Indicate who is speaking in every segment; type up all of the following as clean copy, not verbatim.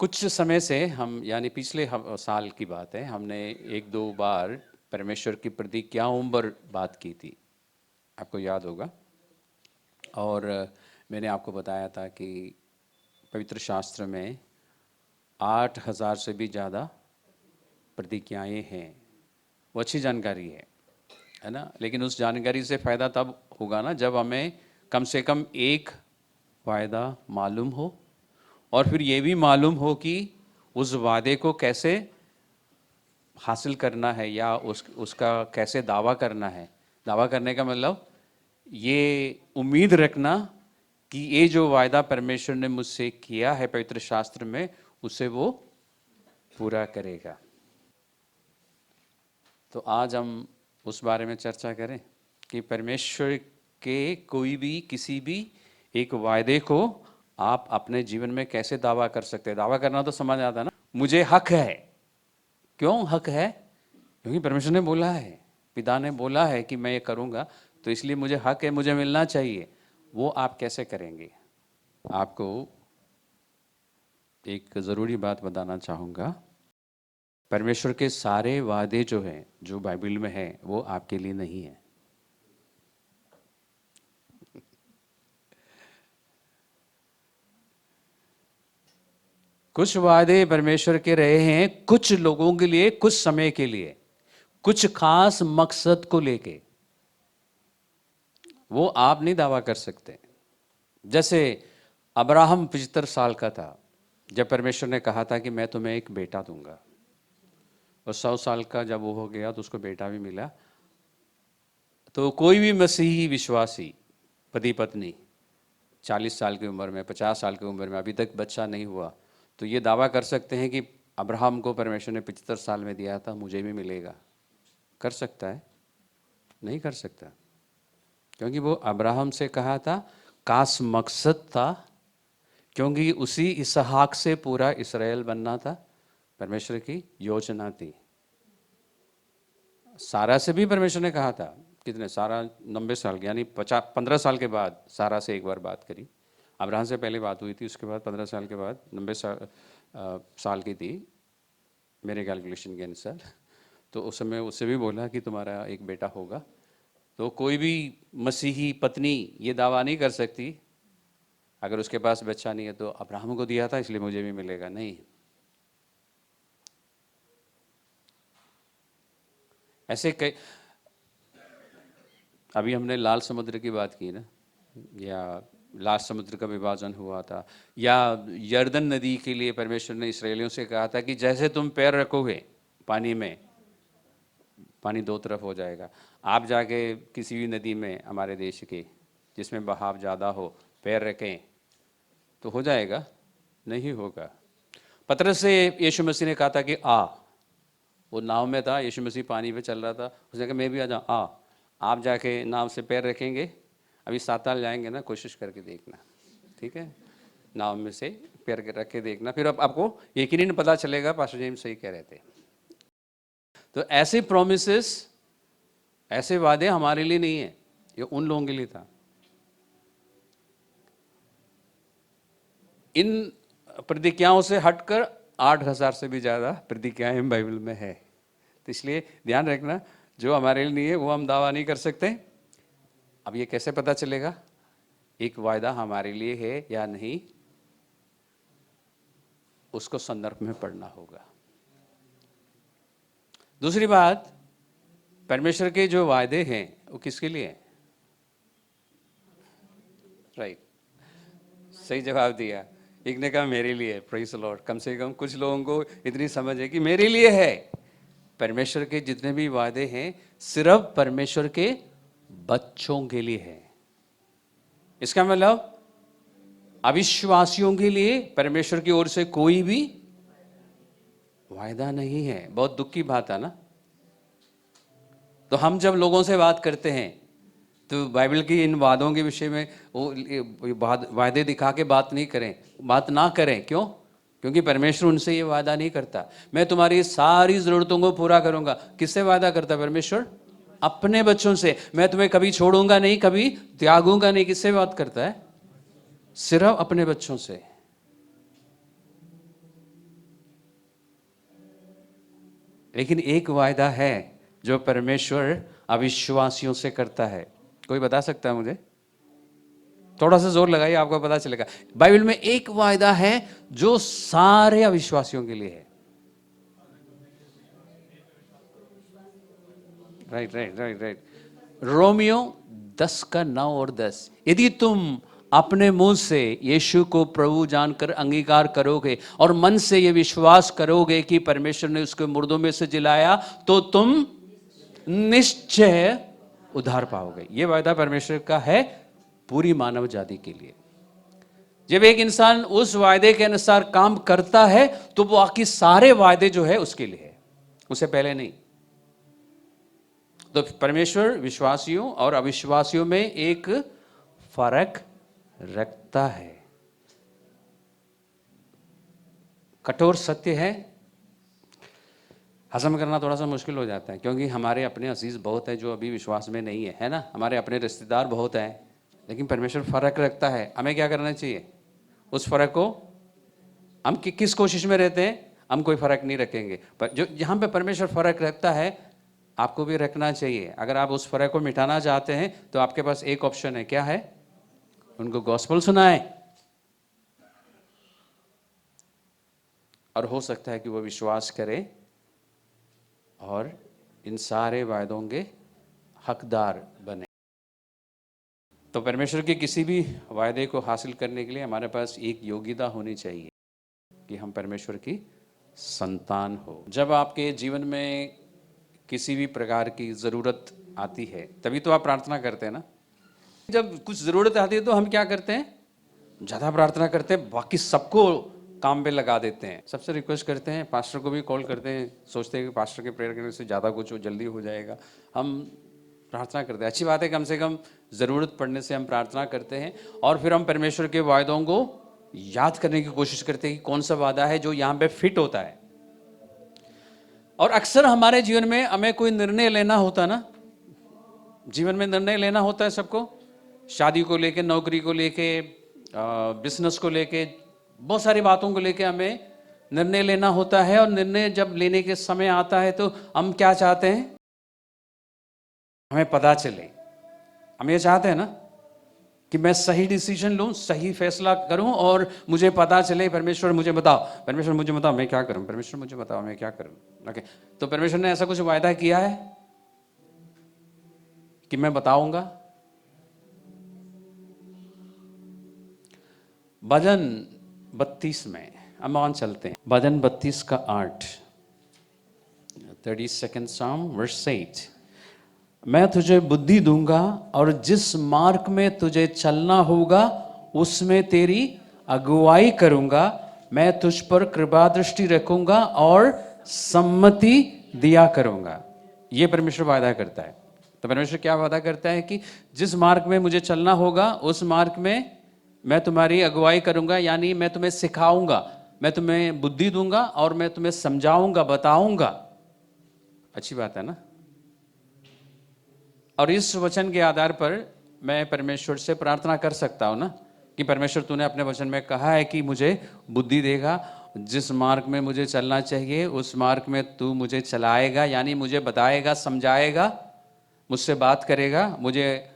Speaker 1: कुछ समय से हम यानी पिछले साल की बात है, हमने एक दो बार परमेश्वर की प्रतिज्ञाओं पर बात की थी, आपको याद होगा। और मैंने आपको बताया था कि पवित्र शास्त्र में 8,000 से भी ज़्यादा प्रतिज्ञाएं हैं। वो अच्छी जानकारी है ना। लेकिन उस जानकारी से फ़ायदा तब होगा ना जब हमें कम से कम एक वायदा मालूम हो और फिर ये भी मालूम हो कि उस वादे को कैसे हासिल करना है या उसका कैसे दावा करना है। दावा करने का मतलब ये उम्मीद रखना कि ये जो वायदा परमेश्वर ने मुझसे किया है पवित्र शास्त्र में, उसे वो पूरा करेगा। तो आज हम उस बारे में चर्चा करें कि परमेश्वर के कोई भी किसी भी एक वायदे को आप अपने जीवन में कैसे दावा कर सकते हैं। दावा करना तो समझ आता है ना, मुझे हक है। क्यों हक है? क्योंकि परमेश्वर ने बोला है, पिता ने बोला है कि मैं ये करूँगा, तो इसलिए मुझे हक है, मुझे मिलना चाहिए। वो आप कैसे करेंगे? आपको एक ज़रूरी बात बताना चाहूँगा, परमेश्वर के सारे वादे जो हैं, जो बाइबल में हैं, वो आपके लिए नहीं है। कुछ वादे परमेश्वर के रहे हैं कुछ लोगों के लिए, कुछ समय के लिए, कुछ खास मकसद को लेके। वो आप नहीं दावा कर सकते। जैसे अब्राहम 75 साल का था जब परमेश्वर ने कहा था कि मैं तुम्हें एक बेटा दूंगा, और 100 साल का जब वो हो गया तो उसको बेटा भी मिला। तो कोई भी मसीही विश्वासी पति पत्नी 40 साल की उम्र में, 50 साल की उम्र में अभी तक बच्चा नहीं हुआ, तो ये दावा कर सकते हैं कि अब्राहम को परमेश्वर ने 75 साल में दिया था, मुझे भी मिलेगा। कर सकता है? नहीं कर सकता, क्योंकि वो अब्राहम से कहा था, खास मकसद था, क्योंकि उसी इसहाक से पूरा इस्राएल बनना था। परमेश्वर की योजना थी। सारा से भी परमेश्वर ने कहा था, कितने, सारा 90 साल यानी 15 साल के बाद सारा से एक बार बात करी। अब्राहम से पहले बात हुई थी, उसके बाद 15 साल के बाद 90 साल की थी मेरे कैलकुलेशन के अनुसार। तो उस समय उससे भी बोला कि तुम्हारा एक बेटा होगा। तो कोई भी मसीही पत्नी ये दावा नहीं कर सकती अगर उसके पास बच्चा नहीं है तो अब्राहम को दिया था इसलिए मुझे भी मिलेगा, नहीं। ऐसे कई, अभी हमने लाल समुद्र की बात की ना, या लाल समुद्र का विभाजन हुआ था, या यर्दन नदी के लिए परमेश्वर ने इस्राएलियों से कहा था कि जैसे तुम पैर रखोगे पानी में, पानी दो तरफ हो जाएगा। आप जाके किसी भी नदी में हमारे देश के जिसमें बहाव ज़्यादा हो, पैर रखें तो हो जाएगा? नहीं होगा। पतरस से यीशु मसीह ने कहा था कि आ, वो नाव में था, यीशु मसीह पानी पे चल रहा था, उसने कहा मैं भी आ जाऊँ, आ। आप जाके नाव से पैर रखेंगे, अभी 7 साल जाएंगे ना, कोशिश करके देखना, ठीक है? नाव में से पैर रख के देखना, फिर आपको यकीनन पता चलेगा पास्टर जेम्स सही कह रहे थे। तो ऐसे प्रोमिसेस, ऐसे वादे हमारे लिए नहीं है, ये उन लोगों के लिए था। इन प्रतिज्ञाओं से हटकर 8,000 से भी ज़्यादा प्रतिज्ञाएं बाइबल में है। तो इसलिए ध्यान रखना, जो हमारे लिए नहीं है वो हम दावा नहीं कर सकते। अब ये कैसे पता चलेगा एक वायदा हमारे लिए है या नहीं? उसको संदर्भ में पढ़ना होगा। दूसरी बात, परमेश्वर के जो वायदे हैं वो किसके लिए हैं? राइट, सही जवाब दिया। एक ने कहा मेरे लिए, प्रेज़ द लॉर्ड। कम से कम कुछ लोगों को इतनी समझ है कि मेरे लिए है। परमेश्वर के जितने भी वादे हैं सिर्फ परमेश्वर के बच्चों के लिए है। इसका मतलब अविश्वासियों के लिए परमेश्वर की ओर से कोई भी वायदा नहीं है। बहुत दुख की बात है ना। तो हम जब लोगों से बात करते हैं तो बाइबल की इन वादों के विषय में वो वादे दिखा के बात नहीं करें, बात ना करें। क्यों? क्योंकि परमेश्वर उनसे ये वादा नहीं करता, मैं तुम्हारी सारी ज़रूरतों को पूरा करूंगा। किससे वादा करता है परमेश्वर? अपने बच्चों से। मैं तुम्हें कभी छोड़ूंगा नहीं, कभी त्यागूंगा नहीं। किससे बात करता है? सिर्फ अपने बच्चों से। लेकिन एक वायदा है जो परमेश्वर अविश्वासियों से करता है। कोई बता सकता है मुझे? थोड़ा सा जोर लगाइए, आपको पता चलेगा। बाइबल में एक वायदा है जो सारे अविश्वासियों के लिए है। Right right right right. Romeo 10:9 और 10, यदि तुम अपने मुंह से यीशु को प्रभु जानकर अंगीकार करोगे और मन से ये विश्वास करोगे कि परमेश्वर ने उसको मुर्दों में से जिलाया, तो तुम निश्चय उद्धार पाओगे। ये वायदा परमेश्वर का है पूरी मानव जाति के लिए। जब एक इंसान उस वायदे के अनुसार काम करता है तो वो बाकी सारे वायदे जो है उसके लिए है, उसे पहले नहीं। तो परमेश्वर विश्वासियों और अविश्वासियों में एक फर्क रखता है। कठोर सत्य है, हजम करना थोड़ा सा मुश्किल हो जाता है, क्योंकि हमारे अपने अजीज बहुत है जो अभी विश्वास में नहीं है ना, हमारे अपने रिश्तेदार बहुत हैं। लेकिन परमेश्वर फर्क रखता है। हमें क्या करना चाहिए? उस फर्क को हम किस कोशिश में रहते हैं? हम कोई फर्क नहीं रखेंगे, पर जो जहाँ पे परमेश्वर फर्क रखता है आपको भी रखना चाहिए। अगर आप उस फर्क को मिटाना चाहते हैं तो आपके पास एक ऑप्शन है। क्या है? उनको गॉस्पेल सुनाएं, और हो सकता है कि वो विश्वास करें और इन सारे वायदों के हकदार बने। तो परमेश्वर के किसी भी वायदे को हासिल करने के लिए हमारे पास एक योग्यता होनी चाहिए कि हम परमेश्वर की संतान हो। जब आपके जीवन में किसी भी प्रकार की ज़रूरत आती है तभी तो आप प्रार्थना करते हैं ना। जब कुछ ज़रूरत आती है तो हम क्या करते हैं? ज़्यादा प्रार्थना करते हैं, बाकी सबको काम पे लगा देते हैं। सबसे रिक्वेस्ट करते हैं, पास्टर को भी कॉल करते हैं, सोचते हैं कि पास्टर के प्रेयर करने से ज़्यादा कुछ जल्दी हो जाएगा। हम प्रार्थना करते हैं, अच्छी बात है, कम से कम ज़रूरत पड़ने से हम प्रार्थना करते हैं। और फिर हम परमेश्वर के वायदों को याद करने की कोशिश करते हैं कि कौन सा वादा है जो यहाँ पे फिट होता है। और अक्सर हमारे जीवन में हमें कोई निर्णय लेना होता ना, जीवन में निर्णय लेना होता है सबको, शादी को लेके, नौकरी को लेके, बिजनेस को लेके, बहुत सारी बातों को लेके हमें निर्णय लेना होता है। और निर्णय जब लेने के समय आता है तो हम क्या चाहते हैं? हमें पता चले। हम ये चाहते हैं ना कि मैं सही डिसीजन लूं, सही फैसला करूं और मुझे पता चले, परमेश्वर मुझे बताओ, परमेश्वर मुझे बताओ मैं क्या करूं, परमेश्वर मुझे बताओ मैं क्या करूं। ओके, तो परमेश्वर ने ऐसा कुछ वायदा किया है कि मैं बताऊंगा। भजन 32 में हम ऑन चलते हैं। भजन 32:8, 32nd Psalm verse 8। मैं तुझे बुद्धि दूंगा और जिस मार्ग में तुझे चलना होगा उसमें तेरी अगुवाई करूंगा। मैं तुझ पर कृपा दृष्टि रखूंगा और सम्मति दिया करूंगा। ये परमेश्वर वादा करता है। तो परमेश्वर क्या वादा करता है कि जिस मार्ग में मुझे चलना होगा उस मार्ग में मैं तुम्हारी अगुवाई करूंगा, यानी मैं तुम्हें सिखाऊंगा, मैं तुम्हें बुद्धि दूंगा और मैं तुम्हें समझाऊंगा, बताऊंगा। अच्छी बात है ना। और इस वचन के आधार पर मैं परमेश्वर से प्रार्थना कर सकता हूं ना कि परमेश्वर तूने अपने वचन में कहा है कि मुझे बुद्धि देगा, जिस मार्ग में मुझे चलना चाहिए उस मार्ग में तू मुझे चलाएगा, यानी मुझे बताएगा, समझाएगा, मुझसे बात करेगा, मुझे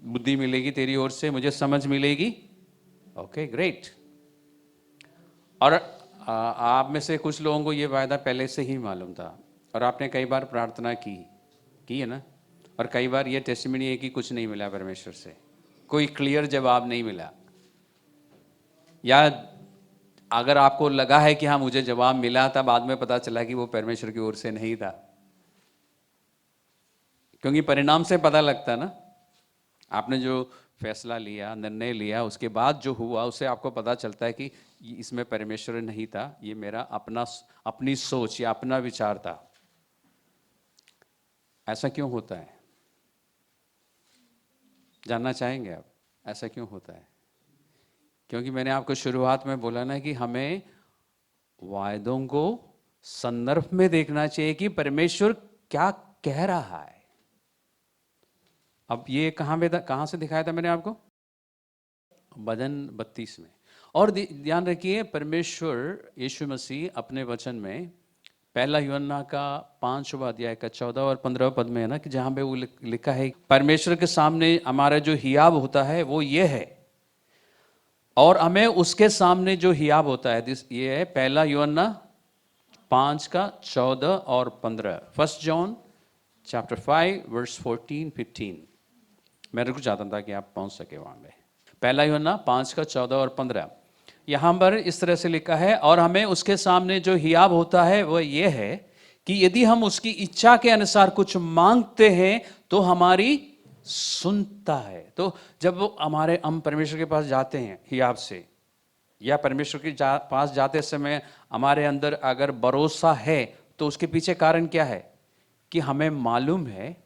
Speaker 1: बुद्धि मिलेगी तेरी ओर से, मुझे समझ मिलेगी। Okay, great. और आप में से कुछ लोगों को ये वायदा पहले से ही मालूम था और आपने कई बार प्रार्थना की है ना। और कई बार ये टेस्टिमनी है कि कुछ नहीं मिला परमेश्वर से, कोई क्लियर जवाब नहीं मिला, या अगर आपको लगा है कि हाँ मुझे जवाब मिला था, बाद में पता चला कि वो परमेश्वर की ओर से नहीं था। क्योंकि परिणाम से पता लगता ना, आपने जो फैसला लिया, निर्णय लिया, उसके बाद जो हुआ उससे आपको पता चलता है कि इसमें परमेश्वर नहीं था, ये मेरा अपनी सोच या अपना विचार था। ऐसा क्यों होता है? जानना चाहेंगे आप ऐसा क्यों होता है? क्योंकि मैंने आपको शुरुआत में बोला ना कि हमें वायदों को संदर्भ में देखना चाहिए कि परमेश्वर क्या कह रहा है। अब ये कहां से दिखाया था मैंने आपको? भजन 32 में। और ध्यान रखिए, परमेश्वर यीशु मसीह अपने वचन में पहला यूहन्ना का 5वां अध्याय का 14 और 15 पद में है ना, कि जहाँ पे वो लिखा है परमेश्वर के सामने हमारा जो हियाब होता है वो ये है, और हमें उसके सामने जो हियाब होता है ये है पहला यूहन्ना 5 का 14 और 15। 1 जॉन चैप्टर 5 वर्स 14-15। मैं रुक जाता था कि आप पहुंच सके वहां पे। पहला यूहन्ना 5 का 14 और 15, यहाँ पर इस तरह से लिखा है, और हमें उसके सामने जो हियाब होता है वह यह है कि यदि हम उसकी इच्छा के अनुसार कुछ मांगते हैं तो हमारी सुनता है। तो जब वो हम परमेश्वर के पास जाते हैं हियाब से, या परमेश्वर के पास जाते समय हमारे अंदर अगर भरोसा है, तो उसके पीछे कारण क्या है कि हमें मालूम है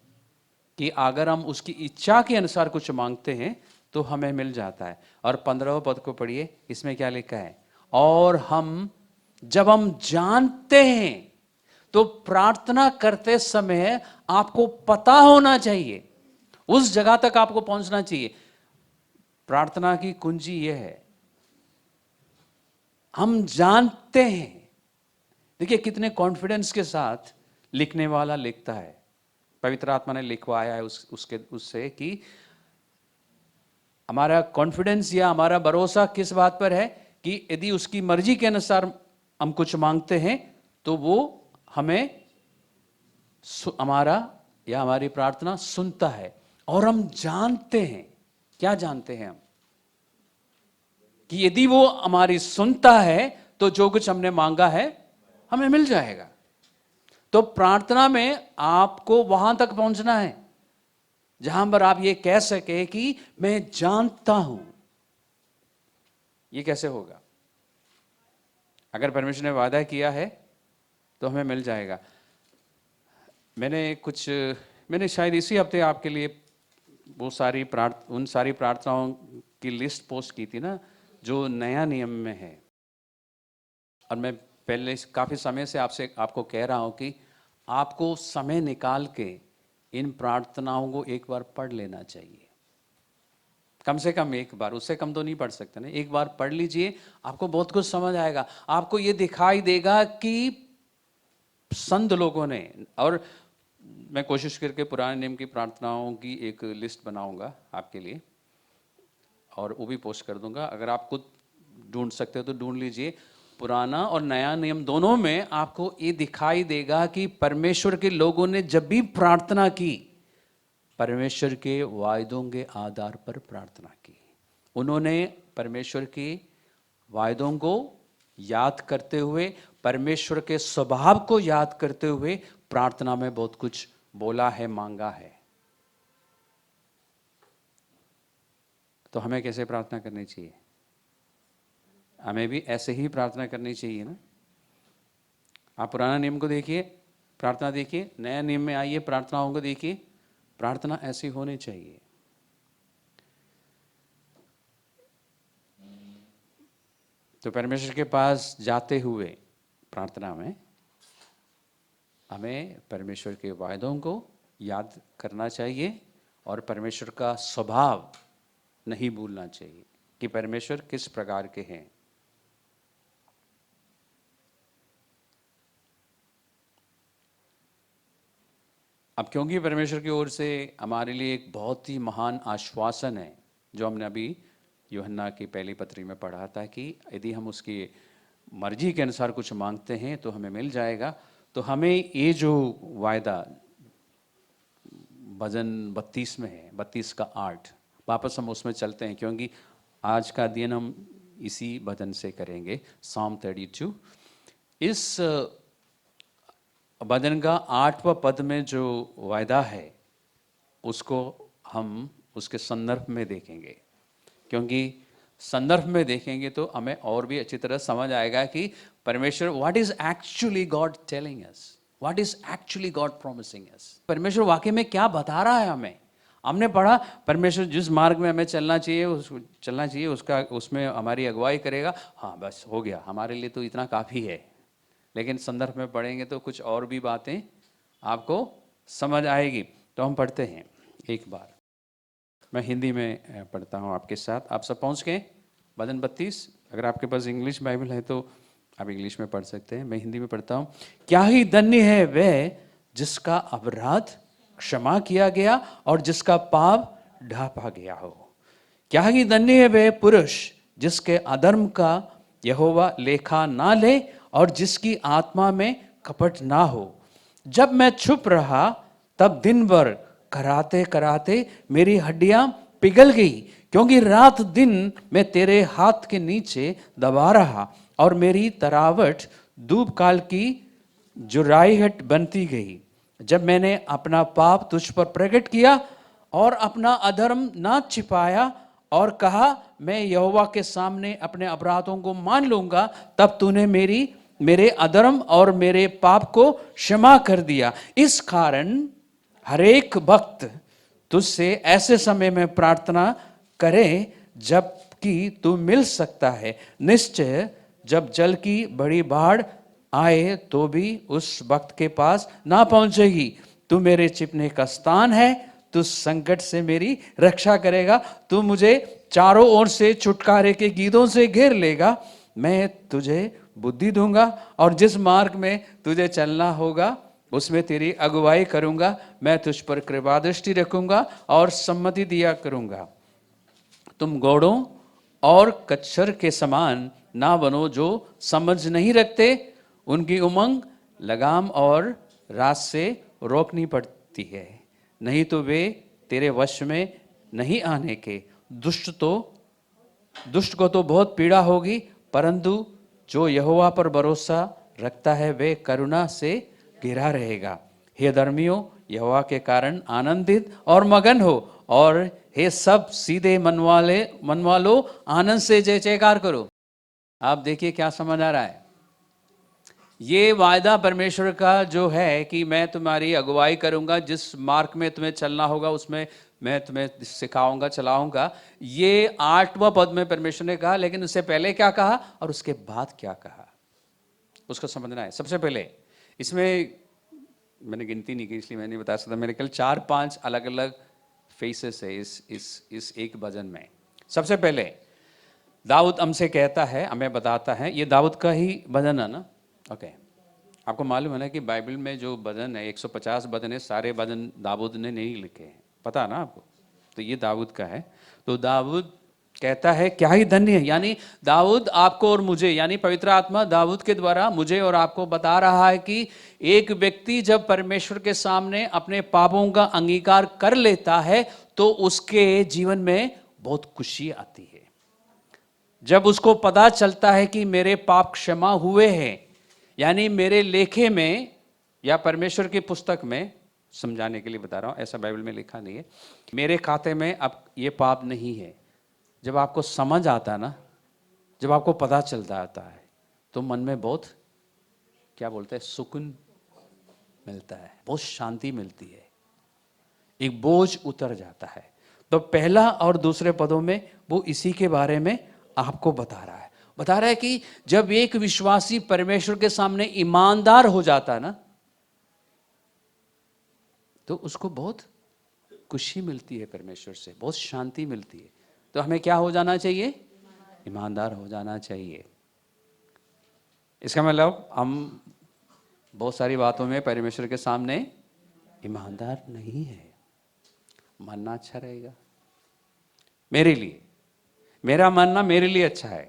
Speaker 1: कि अगर हम उसकी इच्छा के अनुसार कुछ मांगते हैं तो हमें मिल जाता है। और 15वें पद को पढ़िए, इसमें क्या लिखा है, और जब हम जानते हैं, तो प्रार्थना करते समय आपको पता होना चाहिए, उस जगह तक आपको पहुंचना चाहिए। प्रार्थना की कुंजी यह है, हम जानते हैं। देखिए कितने कॉन्फिडेंस के साथ लिखने वाला लिखता है, पवित्र आत्मा ने लिखवाया है उससे कि हमारा कॉन्फिडेंस या हमारा भरोसा किस बात पर है कि यदि उसकी मर्जी के अनुसार हम कुछ मांगते हैं तो वो हमें हमारा या हमारी प्रार्थना सुनता है। और हम जानते हैं, क्या जानते हैं हम, कि यदि वो हमारी सुनता है तो जो कुछ हमने मांगा है हमें मिल जाएगा। तो प्रार्थना में आपको वहां तक पहुंचना है जहां पर आप ये कह सके कि मैं जानता हूं। ये कैसे होगा? अगर परमेश्वर ने वादा किया है तो हमें मिल जाएगा। मैंने शायद इसी हफ्ते आपके लिए उन सारी प्रार्थनाओं की लिस्ट पोस्ट की थी ना, जो नया नियम में है। और मैं पहले काफी समय से आपको कह रहा हूं कि आपको समय निकाल के इन प्रार्थनाओं को एक बार पढ़ लेना चाहिए, कम से कम एक बार, उससे कम तो नहीं पढ़ सकते ना। एक बार पढ़ लीजिए, आपको बहुत कुछ समझ आएगा। आपको ये दिखाई देगा कि संत लोगों ने, और मैं कोशिश करके पुराने नियम की प्रार्थनाओं की एक लिस्ट बनाऊंगा आपके लिए और वो भी पोस्ट कर दूंगा। अगर आप खुद ढूंढ सकते हो तो ढूंढ लीजिए। पुराना और नया नियम दोनों में आपको ये दिखाई देगा कि परमेश्वर के लोगों ने जब भी प्रार्थना की, परमेश्वर के वायदों के आधार पर प्रार्थना की। उन्होंने परमेश्वर के वायदों को याद करते हुए, परमेश्वर के स्वभाव को याद करते हुए प्रार्थना में बहुत कुछ बोला है, मांगा है। तो हमें कैसे प्रार्थना करनी चाहिए? हमें भी ऐसे ही प्रार्थना करनी चाहिए ना। आप पुराना नियम को देखिए, प्रार्थना देखिए, नया नियम में आइए, प्रार्थनाओं को देखिए, प्रार्थना ऐसी होनी चाहिए। तो परमेश्वर के पास जाते हुए प्रार्थना में हमें परमेश्वर के वायदों को याद करना चाहिए और परमेश्वर का स्वभाव नहीं भूलना चाहिए कि परमेश्वर किस प्रकार के हैं। अब क्योंकि परमेश्वर की ओर से हमारे लिए एक बहुत ही महान आश्वासन है, जो हमने अभी यूहन्ना की पहली पत्री में पढ़ा था, कि यदि हम उसकी मर्जी के अनुसार कुछ मांगते हैं तो हमें मिल जाएगा। तो हमें ये जो वायदा भजन 32 में है, 32 का 8, वापस हम उसमें चलते हैं क्योंकि आज का अध्ययन हम इसी भजन से करेंगे, Psalm 32। इस भजन का 8वां पद में जो वायदा है उसको हम उसके संदर्भ में देखेंगे, क्योंकि संदर्भ में देखेंगे तो हमें और भी अच्छी तरह समझ आएगा कि परमेश्वर, what is actually God telling us, what is actually God promising us. परमेश्वर वाकई में क्या बता रहा है हमें। हमने पढ़ा परमेश्वर जिस मार्ग में हमें चलना चाहिए उसमें हमारी अगुवाई करेगा। हाँ बस हो गया, हमारे लिए तो इतना काफ़ी है। लेकिन संदर्भ में पढ़ेंगे तो कुछ और भी बातें आपको समझ आएगी। तो हम पढ़ते हैं एक बार, मैं हिंदी में पढ़ता हूँ आपके साथ। आप सब पहुँच गए भजन 32? अगर आपके पास इंग्लिश बाइबल है तो आप इंग्लिश में पढ़ सकते हैं, मैं हिंदी में पढ़ता हूँ। क्या ही धन्य है वह जिसका अपराध क्षमा किया गया और जिसका पाप ढांपा गया हो। क्या ही धन्य है वह पुरुष जिसके अधर्म का यहोवा लेखा ना ले और जिसकी आत्मा में कपट ना हो। जब मैं चुप रहा तब दिन भर कराते कराते मेरी हड्डियां पिघल गई, क्योंकि रात दिन मैं तेरे हाथ के नीचे दबा रहा और मेरी तरावट धूप काल की जुराइहट बनती गई। जब मैंने अपना पाप तुझ पर प्रकट किया और अपना अधर्म ना छिपाया और कहा मैं यहोवा के सामने अपने अपराधों को मान लूंगा, तब तूने मेरे अधर्म और मेरे पाप को क्षमा कर दिया। इस कारण हरेक भक्त तुझसे ऐसे समय में प्रार्थना करे जबकि तू मिल सकता है। निश्चय जब जल की बड़ी बाढ़ आए तो भी उस वक्त के पास ना पहुंचेगी। तू मेरे छिपने का स्थान है, तू संकट से मेरी रक्षा करेगा। तू मुझे चारों ओर से छुटकारे के गीतों से घेर लेगा। मैं तुझे बुद्धि दूंगा और जिस मार्ग में तुझे चलना होगा उसमें तेरी अगुवाई करूंगा। मैं तुझ पर कृपा दृष्टि रखूंगा और सम्मति दिया करूंगा। तुम घोड़ों और कच्छर के समान ना बनो जो समझ नहीं रखते। उनकी उमंग लगाम और रात से रोकनी पड़ती है, नहीं तो वे तेरे वश में नहीं आने के। दुष्ट को तो बहुत पीड़ा होगी, परंतु जो यहोवा पर भरोसा रखता है वे करुणा से घिरा रहेगा। हे धर्मियों, यहोवा के कारण आनंदित और मगन हो, और हे सब सीधे मन वालों आनंद से जय जयकार करो। आप देखिए क्या समझ आ रहा है। ये वायदा परमेश्वर का जो है कि मैं तुम्हारी अगुवाई करूंगा, जिस मार्ग में तुम्हें चलना होगा उसमें मैं तुम्हें सिखाऊंगा, चलाऊंगा। ये 8वां पद में परमेश्वर ने कहा, लेकिन उससे पहले क्या कहा और उसके बाद क्या कहा उसको समझना है। सबसे पहले इसमें मैंने गिनती नहीं की इसलिए मैं नहीं बता सकता, मेरे ख्याल 4-5 अलग अलग फेसेस है इस एक भजन में। सबसे पहले दाऊद हमसे कहता है, हमें बताता है, ये दाऊद का ही भजन है ना। ओके, आपको मालूम है ना कि बाइबल में जो भजन है 150 भजन है, सारे भजन दाऊद ने नहीं लिखे हैं, पता है ना आपको। तो ये दाऊद का है। तो दाऊद कहता है क्या ही धन्य है, यानी दाऊद आपको और मुझे, यानी पवित्र आत्मा दाऊद के द्वारा मुझे और आपको बता रहा है कि एक व्यक्ति जब परमेश्वर के सामने अपने पापों का अंगीकार कर लेता है तो उसके जीवन में बहुत खुशी आती है। जब उसको पता चलता है कि मेरे पाप क्षमा हुए हैं, यानी मेरे लेखे में या परमेश्वर की पुस्तक में, समझाने के लिए बता रहा हूं, ऐसा बाइबल में लिखा नहीं है, मेरे खाते में अब ये पाप नहीं है। जब आपको समझ आता है ना, जब आपको पता चलता आता है तो मन में बहुत क्या बोलते हैं, सुकून मिलता है, बहुत शांति मिलती है, एक बोझ उतर जाता है। तो पहला और दूसरे पदों में वो इसी के बारे में आपको बता रहा है कि जब एक विश्वासी परमेश्वर के सामने ईमानदार हो जाता है ना, तो उसको बहुत खुशी मिलती है, परमेश्वर से बहुत शांति मिलती है। तो हमें क्या हो जाना चाहिए, ईमानदार हो जाना चाहिए। इसका मतलब हम बहुत सारी बातों में परमेश्वर के सामने ईमानदार नहीं है। मानना अच्छा रहेगा मेरे लिए, मेरा मानना मेरे लिए अच्छा है,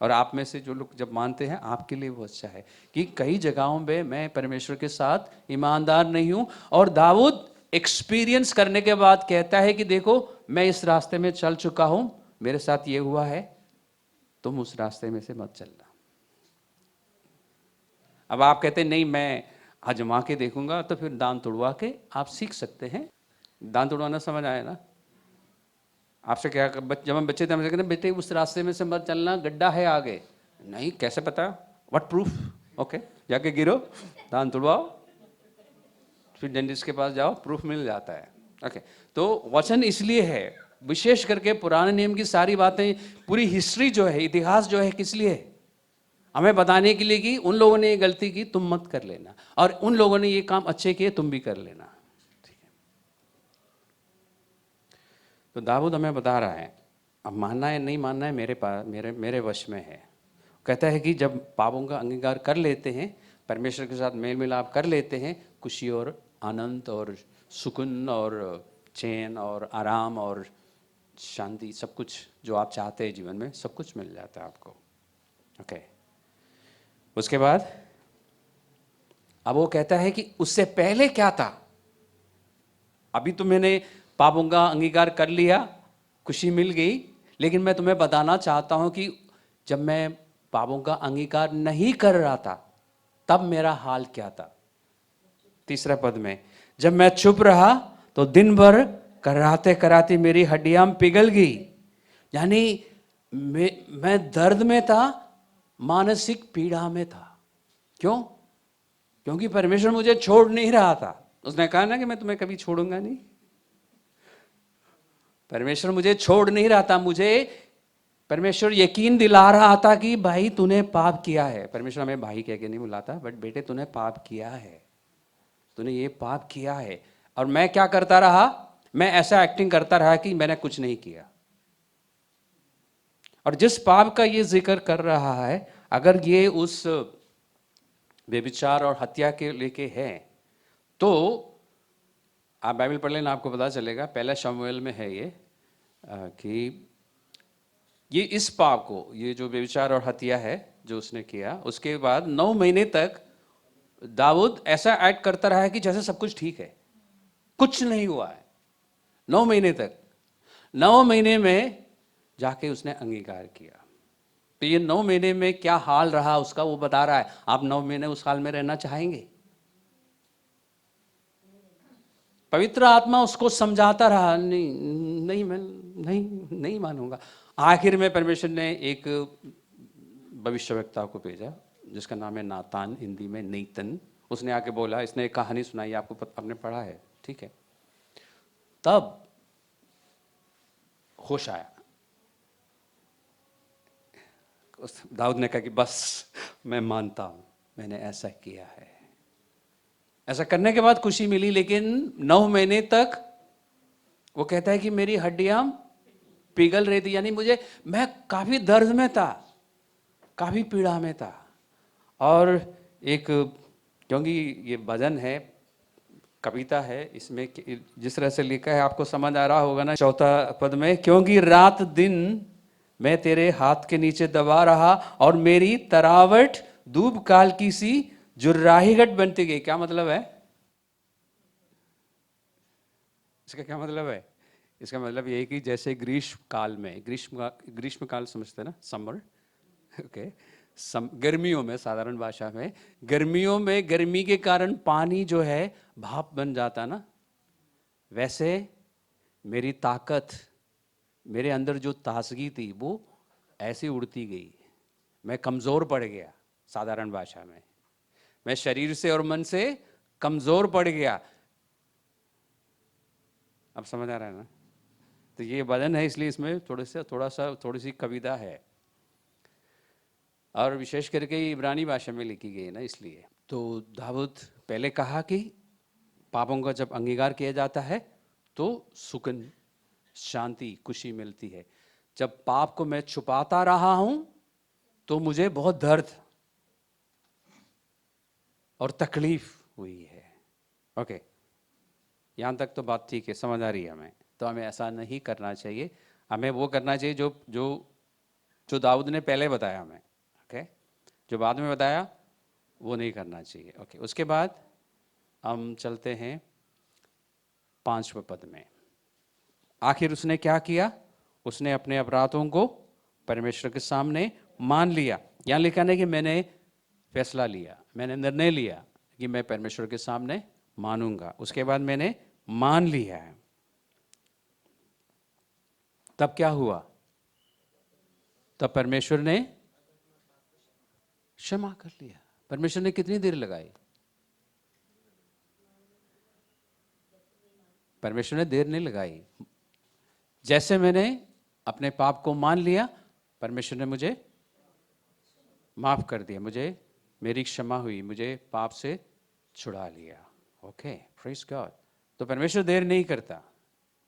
Speaker 1: और आप में से जो लोग जब मानते हैं आपके लिए वो अच्छा है कि कई जगहों पे मैं परमेश्वर के साथ ईमानदार नहीं हूं। और दाऊद एक्सपीरियंस करने के बाद कहता है कि देखो मैं इस रास्ते में चल चुका हूं, मेरे साथ ये हुआ है, तुम उस रास्ते में से मत चलना। अब आप कहते हैं नहीं मैं आजमा के देखूंगा, तो फिर दांत तुड़वा के आप सीख सकते हैं। दांत तुड़वाना समझ आया ना आपसे? क्या जब हम बच्चे थे हमसे कहते बेटे उस रास्ते में से मत चलना, गड्ढा है आगे। नहीं, कैसे पता, व्हाट प्रूफ? ओके, जाके गिरो, दांत तुड़वाओ, फिर डेंटिस्ट के पास जाओ, प्रूफ मिल जाता है। ओके, तो वचन इसलिए है, विशेष करके पुराने नियम की सारी बातें, पूरी हिस्ट्री जो है, इतिहास जो है, किस लिए है? हमें बताने के लिए कि उन लोगों ने ये गलती की तुम मत कर लेना, और उन लोगों ने ये काम अच्छे किए तुम भी कर लेना। ठीक है, तो दाऊद हमें बता रहा है अब मानना है नहीं मानना है मेरे पास, मेरे वश में है। कहता है कि जब पापों का अंगीकार कर लेते हैं, परमेश्वर के साथ मेल मिलाप कर लेते हैं, खुशी और आनंद और सुकून और चैन और आराम और शांति, सब कुछ जो आप चाहते हैं जीवन में, सब कुछ मिल जाता है आपको। ओके, उसके बाद अब वो कहता है कि उससे पहले क्या था। अभी तो मैंने पापों का अंगीकार कर लिया, खुशी मिल गई, लेकिन मैं तुम्हें बताना चाहता हूं कि जब मैं पापों का अंगीकार नहीं कर रहा था तब मेरा हाल क्या था। तीसरा पद में, जब मैं चुप रहा तो दिन भर कराते कराते मेरी हड्डियां पिघल गई। यानी मैं दर्द में था, मानसिक पीड़ा में था। क्यों? क्योंकि परमेश्वर मुझे छोड़ नहीं रहा था। उसने कहा ना कि मैं तुम्हें कभी छोड़ूंगा नहीं। परमेश्वर मुझे छोड़ नहीं रहा था, मुझे परमेश्वर यकीन दिला रहा था कि भाई तूने पाप किया है। परमेश्वर हमें भाई कह के नहीं बुलाता, बट बेटे तूने पाप किया है, तूने ये पाप किया है। और मैं क्या करता रहा? मैं ऐसा एक्टिंग करता रहा कि मैंने कुछ नहीं किया। और जिस पाप का ये जिक्र कर रहा है, अगर ये उस व्यभिचार और हत्या के लेके है, तो आप बाइबल पढ़ लेना, आपको पता चलेगा। पहला शमूएल में है ये कि ये इस पाप को, ये जो व्यभिचार और हत्या है जो उसने किया, उसके बाद 9 महीने तक दाऊद ऐसा एक्ट करता रहा है कि जैसे सब कुछ ठीक है, कुछ नहीं हुआ है। 9 महीने तक। 9 महीने में जाके उसने अंगीकार किया। तो ये 9 महीने में क्या हाल रहा उसका, वो बता रहा है। आप 9 महीने उस हाल में रहना चाहेंगे? पवित्र आत्मा उसको समझाता रहा, नहीं मैं नहीं मानूंगा। आखिर में परमेश्वर ने एक भविष्यवक्ता को भेजा जिसका नाम है नातान, हिंदी में नेतन। उसने आके बोला, इसने एक कहानी सुनाई, आपको आपने पढ़ा है, ठीक है। तब होश आया। दाऊद ने कहा कि बस मैं मानता हूं, मैंने ऐसा किया है। ऐसा करने के बाद खुशी मिली, लेकिन 9 महीने तक वो कहता है कि मेरी हड्डियां पिघल रही थी। यानी मैं काफी दर्द में था, काफी पीड़ा में था। और एक, क्योंकि ये भजन है, कविता है, इसमें जिस तरह से लिखा है आपको समझ आ रहा होगा ना। चौथा पद में, क्योंकि रात दिन मैं तेरे हाथ के नीचे दबा रहा और मेरी तरावट धूप काल की सी जुर्राहीगट बनती गई। क्या मतलब है इसका? क्या मतलब है इसका? मतलब ये कि जैसे ग्रीष्म काल में, ग्रीष्म काल समझते हैं ना, समर, ओके, गर्मियों में, साधारण भाषा में गर्मियों में गर्मी के कारण पानी जो है भाप बन जाता ना, वैसे मेरी ताकत, मेरे अंदर जो ताजगी थी वो ऐसे उड़ती गई। मैं कमज़ोर पड़ गया, साधारण भाषा में मैं शरीर से और मन से कमज़ोर पड़ गया। अब समझ आ रहा है ना? तो ये भजन है, इसलिए इसमें थोड़ी सी कविता है, और विशेष करके इब्रानी भाषा में लिखी गई है ना, इसलिए। तो दाऊद पहले कहा कि पापों का जब अंगीकार किया जाता है तो सुकून, शांति, खुशी मिलती है। जब पाप को मैं छुपाता रहा हूं तो मुझे बहुत दर्द और तकलीफ हुई है। ओके, यहां तक तो बात ठीक है, समझ आ रही है हमें। तो हमें ऐसा नहीं करना चाहिए, हमें वो करना चाहिए जो जो जो दाऊद ने पहले बताया हमें। ओके, जो बाद में बताया वो नहीं करना चाहिए। ओके, उसके बाद हम चलते हैं 5वें पद में। आखिर उसने क्या किया? उसने अपने अपराधों को परमेश्वर के सामने मान लिया। यहाँ लिखा है कि मैंने फैसला लिया, मैंने निर्णय लिया कि मैं परमेश्वर के सामने मानूंगा। उसके बाद मैंने मान लिया है। तब क्या हुआ? तब परमेश्वर ने क्षमा कर लिया। परमेश्वर ने कितनी देर लगाई? परमेश्वर ने देर नहीं लगाई। जैसे मैंने अपने पाप को मान लिया, परमेश्वर ने मुझे माफ कर दिया, मुझे मेरी क्षमा हुई, मुझे पाप से छुड़ा लिया। Okay, praise God. तो परमेश्वर देर नहीं करता।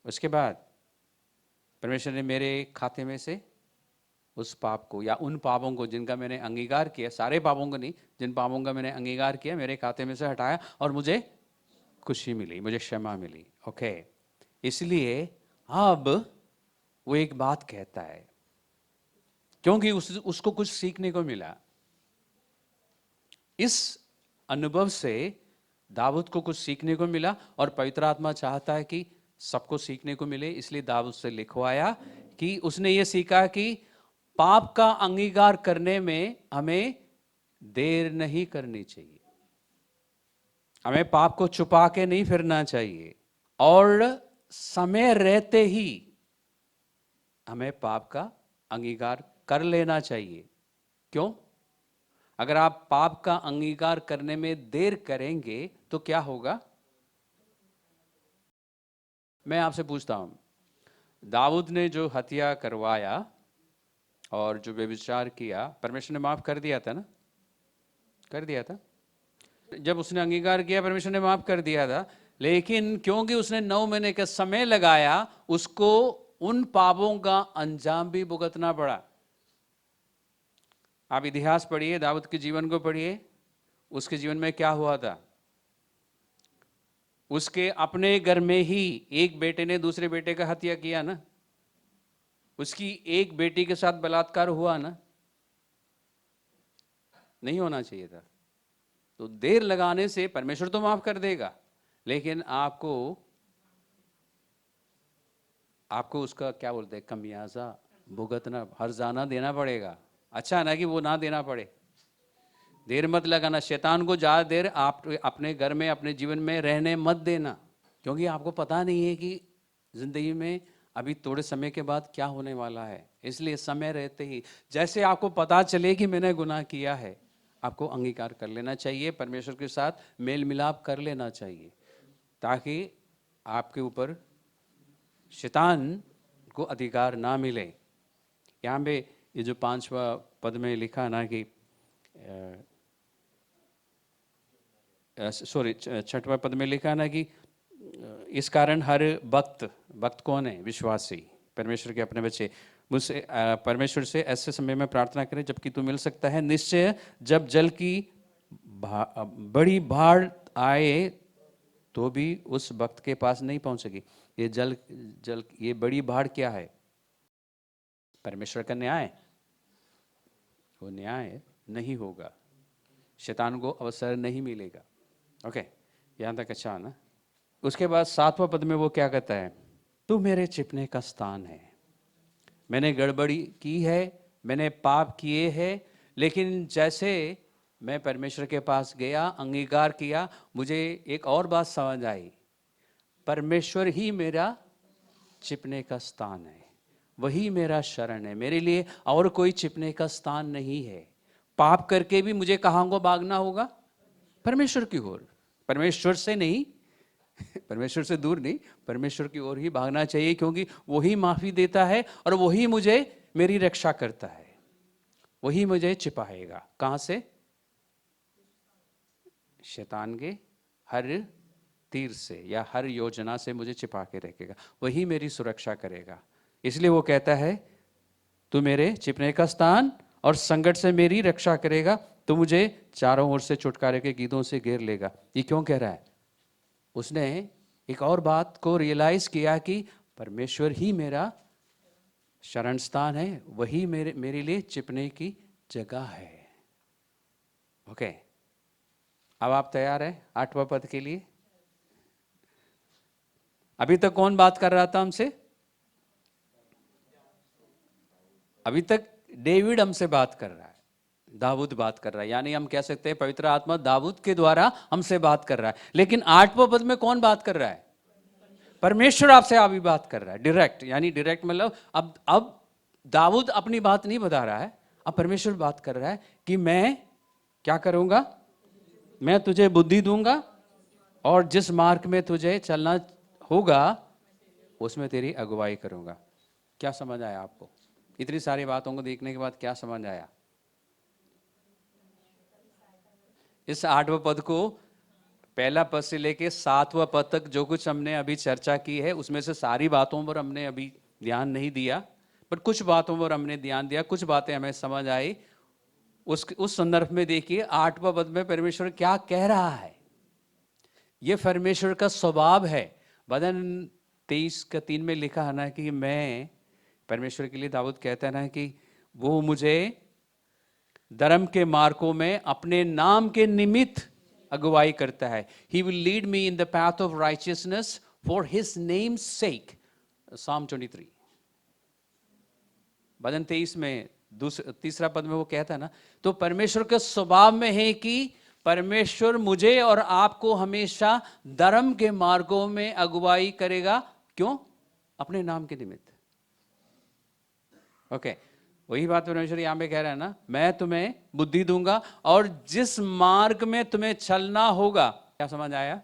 Speaker 1: उसके बाद परमेश्वर ने मेरे खाते में से उस पाप को या उन पापों को जिनका मैंने अंगीकार किया, सारे पापों को नहीं, जिन पापों का मैंने अंगीकार किया मेरे खाते में से हटाया और मुझे खुशी मिली, मुझे क्षमा मिली। ओके, इसलिए अब वो एक बात कहता है, क्योंकि उसको कुछ सीखने को मिला। इस अनुभव से दाऊद को कुछ सीखने को मिला और पवित्र आत्मा चाहता है कि सबको सीखने को मिले, इसलिए दाऊद से लिखवाया कि उसने ये सीखा कि पाप का अंगीकार करने में हमें देर नहीं करनी चाहिए, हमें पाप को छुपा के नहीं फिरना चाहिए और समय रहते ही हमें पाप का अंगीकार कर लेना चाहिए। क्यों? अगर आप पाप का अंगीकार करने में देर करेंगे तो क्या होगा? मैं आपसे पूछता हूं, दाऊद ने जो हत्या करवाया और जो व्यभिचार किया, परमेश्वर ने माफ कर दिया था ना? कर दिया था। जब उसने अंगीकार किया परमेश्वर ने माफ कर दिया था, लेकिन क्योंकि उसने 9 महीने का समय लगाया, उसको उन पापों का अंजाम भी भुगतना पड़ा। आप इतिहास पढ़िए, दाऊद के जीवन को पढ़िए, उसके जीवन में क्या हुआ था। उसके अपने घर में ही एक बेटे ने दूसरे बेटे का हत्या किया ना, उसकी एक बेटी के साथ बलात्कार हुआ ना, नहीं होना चाहिए था। तो देर लगाने से परमेश्वर तो माफ कर देगा, लेकिन आपको उसका क्या बोलते हैं, कमियाजा भुगतना, हर्जाना देना पड़ेगा। अच्छा ना कि वो ना देना पड़े। देर मत लगाना, शैतान को ज़्यादा देर आप अपने घर में, अपने जीवन में रहने मत देना, क्योंकि आपको पता नहीं है कि जिंदगी में अभी थोड़े समय के बाद क्या होने वाला है। इसलिए समय रहते ही, जैसे आपको पता चले कि मैंने गुनाह किया है, आपको अंगीकार कर लेना चाहिए, परमेश्वर के साथ मेल मिलाप कर लेना चाहिए, ताकि आपके ऊपर शैतान को अधिकार ना मिले। यहाँ पे ये जो 5वां पद में लिखा ना कि सॉरी 6वां पद में लिखा ना कि इस कारण हर भक्त कौन है? विश्वासी, परमेश्वर के अपने बच्चे, मुझसे परमेश्वर से ऐसे समय में प्रार्थना करें जबकि तू मिल सकता है। निश्चय जब जल की बड़ी बाढ़ आए तो भी उस भक्त के पास नहीं पहुंचेगी। ये जल ये बड़ी बाढ़ क्या है? परमेश्वर का न्याय। वो न्याय नहीं होगा, शैतान को अवसर नहीं मिलेगा। ओके, यहाँ तक अच्छा ना। उसके बाद 7वां पद में वो क्या कहता है? तू मेरे छिपने का स्थान है। मैंने गड़बड़ी की है, मैंने पाप किए हैं, लेकिन जैसे मैं परमेश्वर के पास गया, अंगीकार किया, मुझे एक और बात समझ आई, परमेश्वर ही मेरा छिपने का स्थान है, वही मेरा शरण है, मेरे लिए और कोई छिपने का स्थान नहीं है। पाप करके भी मुझे कहाँ को भागना होगा? परमेश्वर की ओर, परमेश्वर से नहीं, परमेश्वर से दूर नहीं, परमेश्वर की ओर ही भागना चाहिए, क्योंकि वही माफी देता है और वही मुझे मेरी रक्षा करता है, वही मुझे छिपाएगा। कहाँ से? शैतान के हर तीर से या हर योजना से मुझे छिपा के रखेगा, वही मेरी सुरक्षा करेगा। इसलिए वो कहता है तू मेरे छिपने का स्थान और संकट से मेरी रक्षा करेगा, तो मुझे चारों ओर से छुटकारे के गीतों से घेर लेगा। ये क्यों कह रहा है? उसने एक और बात को रियलाइज किया कि परमेश्वर ही मेरा शरण स्थान है, वही मेरे लिए छिपने की जगह है। ओके, अब आप तैयार हैं 8वां पद के लिए? अभी तक कौन बात कर रहा था हमसे? अभी तक डेविड हमसे बात कर रहा है, दाऊद बात कर रहा है, यानी हम कह सकते हैं पवित्र आत्मा दाऊद के द्वारा हमसे बात कर रहा है। लेकिन 8वां पद में कौन बात कर रहा है? परमेश्वर आपसे अभी बात कर रहा है डायरेक्ट, यानी डायरेक्ट मतलब अब दाऊद अपनी बात नहीं बता रहा है, अब परमेश्वर बात कर रहा है कि मैं क्या करूंगा? मैं तुझे बुद्धि दूंगा और जिस मार्ग में तुझे चलना होगा उसमें तेरी अगुवाई करूंगा। क्या समझ आया आपको? इतनी सारी बातों को देखने के बाद क्या समझ आया? इस 8वें पद को, पहला पद से लेके 7वां पद तक जो कुछ हमने अभी चर्चा की है, उसमें से सारी बातों पर हमने अभी ध्यान नहीं दिया। बट कुछ बातों पर हमने ध्यान दिया, कुछ बातें हमें समझ आई। उस संदर्भ में देखिए 8वां पद में परमेश्वर क्या कह रहा है। ये परमेश्वर का स्वभाव है। वचन 23:3 में लिखा है ना कि मैं, परमेश्वर के लिए दाऊद कहता है ना कि वो मुझे धर्म के मार्गों में अपने नाम के निमित्त अगुवाई करता है। He will lead me in the path of righteousness for his name's sake. Psalm 23 भजन 23 में तीसरा पद में वो कहता है ना, तो परमेश्वर के स्वभाव में है कि परमेश्वर मुझे और आपको हमेशा धर्म के मार्गों में अगुवाई करेगा। क्यों? अपने नाम के निमित्त। ओके, वही बात परमेश्वर यहां पे कह रहा है ना, मैं तुम्हें बुद्धि दूंगा और जिस मार्ग में तुम्हें चलना होगा। क्या समझ आया?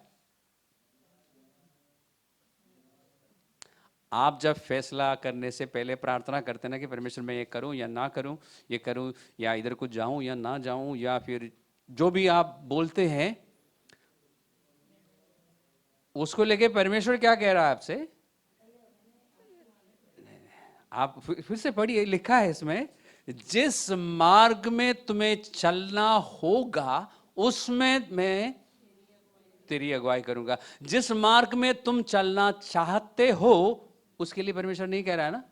Speaker 1: आप जब फैसला करने से पहले प्रार्थना करते ना कि परमेश्वर मैं ये करूं या ना करूं, ये करूं या इधर कुछ जाऊं या ना जाऊं, या फिर जो भी आप बोलते हैं, उसको लेके परमेश्वर क्या कह रहा है आपसे? आप फिर से पढ़िए, लिखा है इसमें, जिस मार्ग में तुम्हें चलना होगा उसमें मैं तेरी अगुवाई करूंगा। जिस मार्ग में तुम चलना चाहते हो उसके लिए परमेश्वर नहीं कह रहा है ना।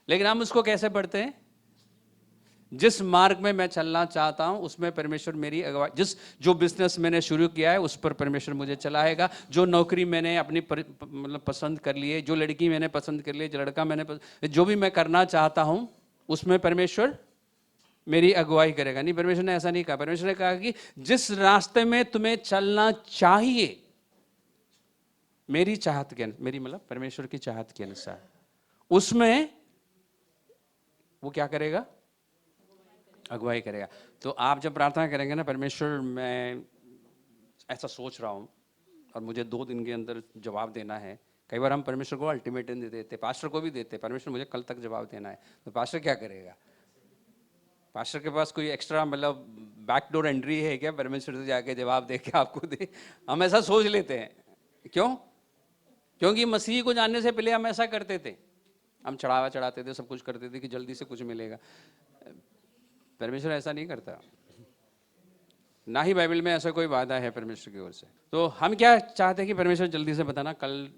Speaker 1: लेकिन हम उसको कैसे पढ़ते हैं? जिस मार्ग में मैं चलना चाहता हूं उसमें परमेश्वर मेरी अगुवाई, जो बिजनेस मैंने शुरू किया है उस पर परमेश्वर मुझे चलाएगा, जो नौकरी मैंने अपनी मतलब पसंद कर ली है, जो लड़की मैंने पसंद कर ली है, जो लड़का मैंने जो भी मैं करना चाहता हूं उसमें परमेश्वर मेरी अगुवाई करेगा। नहीं, परमेश्वर ने ऐसा नहीं कहा। परमेश्वर ने कहा कि जिस रास्ते में तुम्हें चलना चाहिए मेरी चाहत के, मेरी मतलब परमेश्वर की चाहत के अनुसार, उसमें वो क्या करेगा? अगुवाई करेगा। तो आप जब प्रार्थना करेंगे ना, परमेश्वर मैं ऐसा सोच रहा हूं और मुझे 2 दिन के अंदर जवाब देना है। कई बार हम परमेश्वर को अल्टीमेटम दे देते, पास्टर को भी देते, परमेश्वर मुझे कल तक जवाब देना है। तो पास्टर क्या करेगा? पास्टर के पास कोई एक्स्ट्रा मतलब बैकडोर एंट्री है क्या, परमेश्वर से जाके जवाब दे के आपको दे? हम ऐसा सोच लेते हैं। क्यों? क्योंकि मसीह को जानने से पहले हम ऐसा करते थे, हम चढ़ावा चढ़ाते थे, सब कुछ करते थे कि जल्दी से कुछ मिलेगा। परमेश्वर ऐसा नहीं करता, ना ही बाइबल में ऐसा कोई वादा है परमेश्वर की ओर से। तो हम क्या चाहते हैं कि परमेश्वर जल्दी से बताना, कल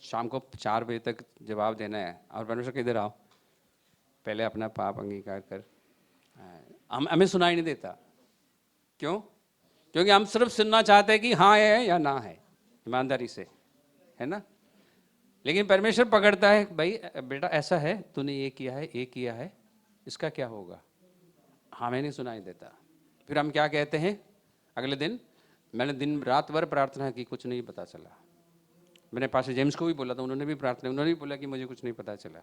Speaker 1: शाम को 4 बजे तक जवाब देना है। और परमेश्वर किधर आओ, पहले अपना पाप अंगीकार कर। हमें सुनाई नहीं देता। क्यों? क्योंकि हम सिर्फ सुनना चाहते हैं कि हाँ है या ना है, ईमानदारी से, है ना। लेकिन परमेश्वर पकड़ता है, भाई बेटा ऐसा है, तूने ये किया है, ये किया है, इसका क्या होगा? हमें नहीं सुनाई देता। फिर हम क्या कहते हैं अगले दिन? मैंने दिन रात भर प्रार्थना की, कुछ नहीं पता चला। मैंने पास्टर जेम्स को भी बोला था, उन्होंने भी प्रार्थना, उन्होंने भी बोला कि मुझे कुछ नहीं पता चला।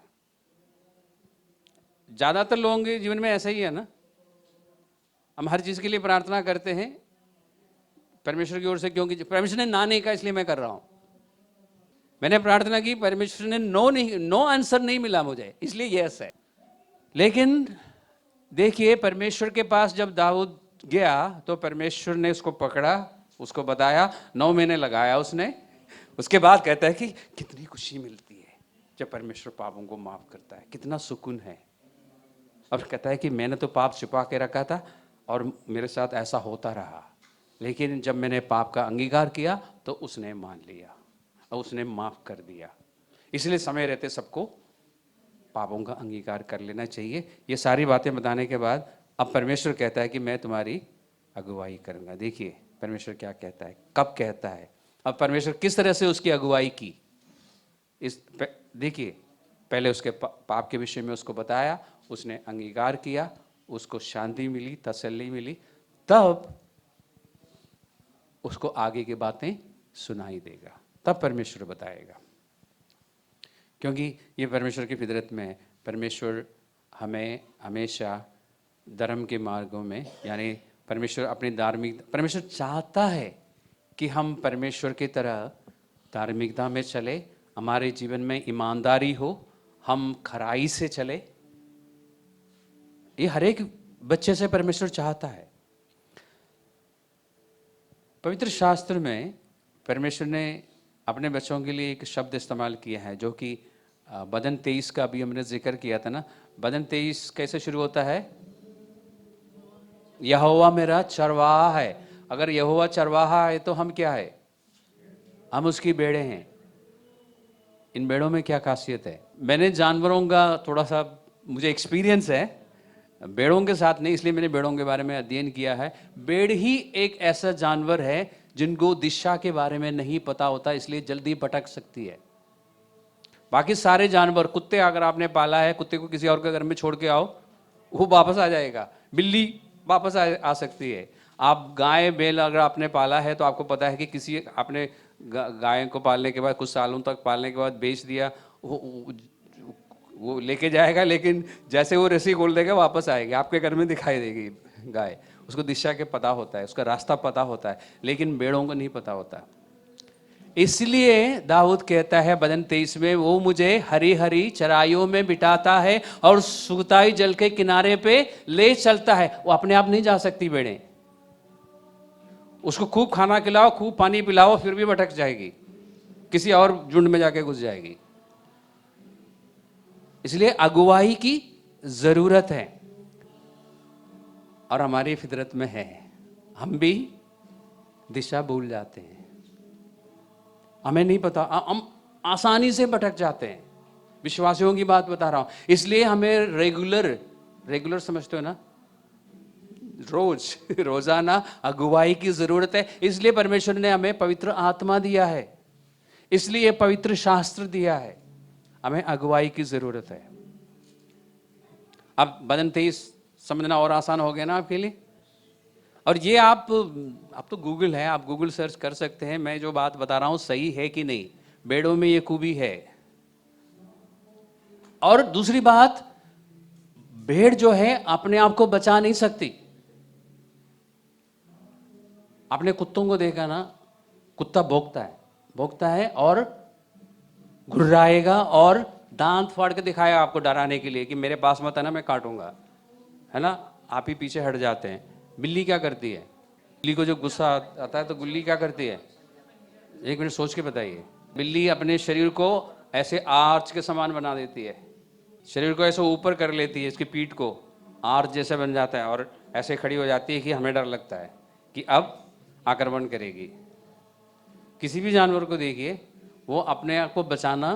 Speaker 1: ज़्यादातर लोगों के जीवन में ऐसा ही है ना, हम हर चीज़ के लिए प्रार्थना करते हैं परमेश्वर की ओर से, क्योंकि परमेश्वर ने ना नहीं कहा इसलिए मैं कर रहा हूँ। मैंने प्रार्थना की, परमेश्वर ने नो आंसर नहीं मिला मुझे, इसलिए यस है। लेकिन देखिए, परमेश्वर के पास जब दाऊद गया तो परमेश्वर ने उसको पकड़ा, उसको बताया, 9 महीने लगाया उसने। उसके बाद कहता है कि कितनी खुशी मिलती है जब परमेश्वर पापों को माफ करता है, कितना सुकून है। और कहता है कि मैंने तो पाप छुपा के रखा था और मेरे साथ ऐसा होता रहा, लेकिन जब मैंने पाप का अंगीकार किया तो उसने मान लिया और उसने माफ कर दिया। इसलिए समय रहते सबको पापों का अंगीकार कर लेना चाहिए। ये सारी बातें बताने के बाद अब परमेश्वर कहता है कि मैं तुम्हारी अगुवाई करूंगा। देखिए परमेश्वर क्या कहता है, कब कहता है, अब परमेश्वर किस तरह से उसकी अगुवाई की। देखिए, पहले उसके पाप के विषय में उसको बताया, उसने अंगीकार किया, उसको शांति मिली, तसल्ली मिली, तब उसको आगे की बातें सुनाई देगा, तब परमेश्वर बताएगा। क्योंकि ये परमेश्वर की फितरत में, परमेश्वर हमें हमेशा धर्म के मार्गों में, यानी परमेश्वर अपनी परमेश्वर चाहता है कि हम परमेश्वर की तरह धार्मिकता में चले, हमारे जीवन में ईमानदारी हो, हम खराई से चले। ये हर एक बच्चे से परमेश्वर चाहता है। पवित्र शास्त्र में परमेश्वर ने अपने बच्चों के लिए एक शब्द इस्तेमाल किया है जो कि बदन 23 का अभी हमने जिक्र किया था ना। बदन 23 कैसे शुरू होता है? यहोवा मेरा चरवाहा है। अगर यहोवा चरवाहा है तो हम क्या है? हम उसकी भेड़ें हैं। इन भेड़ों में क्या खासियत है? मैंने जानवरों का थोड़ा सा मुझे एक्सपीरियंस है, भेड़ों के साथ नहीं, इसलिए मैंने भेड़ों के बारे में अध्ययन किया है। भेड़ ही एक ऐसा जानवर है जिनको दिशा के बारे में नहीं पता होता, इसलिए जल्दी भटक सकती है। बाकी सारे जानवर, कुत्ते अगर आपने पाला है, कुत्ते को किसी और के घर में छोड़ के आओ, वो वापस आ जाएगा। बिल्ली वापस आ सकती है। आप गाय बैल अगर आपने पाला है तो आपको पता है कि किसी आपने गाय को पालने के बाद, कुछ सालों तक पालने के बाद बेच दिया, वो लेके जाएगा, लेकिन जैसे वो रस्सी खोल देगा वापस आएगी, आपके घर में दिखाई देगी गाय। उसको दिशा के पता होता है, उसका रास्ता पता होता है, लेकिन भेड़ों को नहीं पता होता। इसलिए दाऊद कहता है बदन 23 में, वो मुझे हरी हरी चराइयों में बिठाता है और सुगताई जल के किनारे पे ले चलता है। वो अपने आप नहीं जा सकती भेड़ें, उसको खूब खाना खिलाओ, खूब पानी पिलाओ, फिर भी भटक जाएगी, किसी और झुंड में जाके घुस जाएगी। इसलिए अगुवाई की जरूरत है, और हमारी फितरत में है, हम भी दिशा भूल जाते हैं, हमें नहीं पता, हम आसानी से भटक जाते हैं। विश्वासियों की बात बता रहा हूं, इसलिए हमें रेगुलर समझते हो ना, रोजाना अगुवाई की जरूरत है। इसलिए परमेश्वर ने हमें पवित्र आत्मा दिया है, इसलिए पवित्र शास्त्र दिया है, हमें अगुवाई की जरूरत है। अब बदन 23 समझना और आसान हो गया ना आपके लिए। और ये आप तो गूगल है, आप गूगल सर्च कर सकते हैं, मैं जो बात बता रहा हूं सही है कि नहीं, भेड़ों में ये खूबी है। और दूसरी बात, भेड़ जो है अपने आप को बचा नहीं सकती। आपने कुत्तों को देखा ना, कुत्ता भौंकता है और घुर्राएगा और दांत फाड़ के दिखाएगा आपको डराने के लिए कि मेरे पास मत आना, मैं काटूंगा, है ना। आप ही पीछे हट जाते हैं। बिल्ली क्या करती है? बिल्ली को जो गुस्सा आता है तो बिल्ली क्या करती है? एक मिनट सोच के बताइए। बिल्ली अपने शरीर को ऐसे आर्च के समान बना देती है, शरीर को ऐसे ऊपर कर लेती है, इसकी पीठ को आर्च जैसे बन जाता है, और ऐसे खड़ी हो जाती है कि हमें डर लगता है कि अब आक्रमण करेगी। किसी भी जानवर को देखिए, वो अपने आप को बचाना